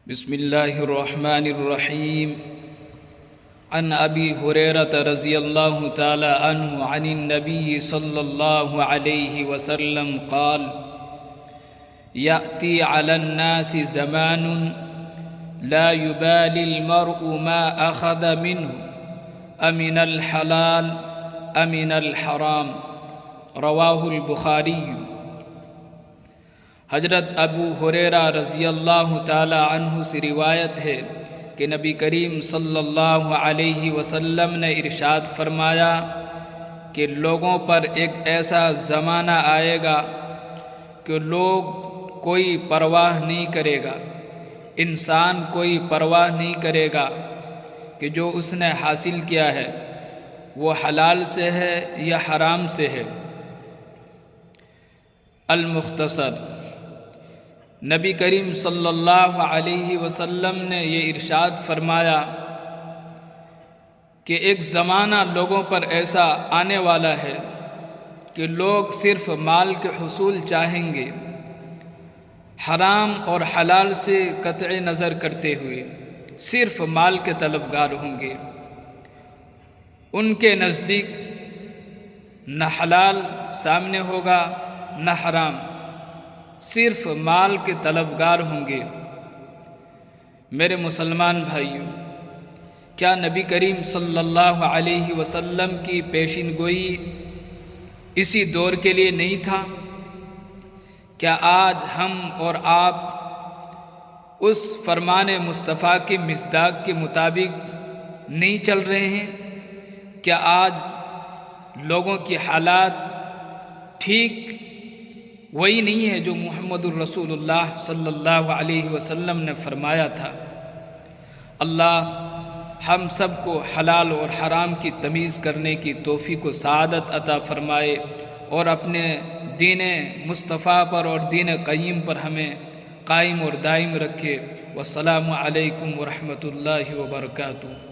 بسم الله الرحمن الرحيم. عن أبي هريرة رضي الله تعالى عنه عن النبي صلى الله عليه وسلم قال: يأتي على الناس زمان لا يبالي المرء ما أخذ منه أمن الحلال أمن الحرام. رواہ البخاری. حضرت ابو ہریرہ رضی اللہ تعالی عنہ سے روایت ہے کہ نبی کریم صلی اللہ علیہ وسلم نے ارشاد فرمایا کہ لوگوں پر ایک ایسا زمانہ آئے گا کہ لوگ کوئی پرواہ نہیں کرے گا، انسان کوئی پرواہ نہیں کرے گا کہ جو اس نے حاصل کیا ہے وہ حلال سے ہے یا حرام سے ہے. المختصر. نبی کریم صلی اللہ علیہ وسلم نے یہ ارشاد فرمایا کہ ایک زمانہ لوگوں پر ایسا آنے والا ہے کہ لوگ صرف مال کے حصول چاہیں گے، حرام اور حلال سے قطع نظر کرتے ہوئے صرف مال کے طلبگار ہوں گے. ان کے نزدیک نہ حلال سامنے ہوگا نہ حرام، صرف مال کے طلبگار ہوں گے. میرے مسلمان بھائیوں، کیا نبی کریم صلی اللہ علیہ وسلم کی پیشین گوئی اسی دور کے لیے نہیں تھا؟ کیا آج ہم اور آپ اس فرمان مصطفیٰ کے مصداق کے مطابق نہیں چل رہے ہیں؟ کیا آج لوگوں کی حالات ٹھیک وہی نہیں ہے جو محمد الرسول اللہ صلی اللہ علیہ وسلم نے فرمایا تھا؟ اللہ ہم سب کو حلال اور حرام کی تمیز کرنے کی توفیق و سعادت عطا فرمائے اور اپنے دین مصطفیٰ پر اور دین قیم پر ہمیں قائم اور دائم رکھے. والسلام علیکم ورحمۃ اللہ وبرکاتہ.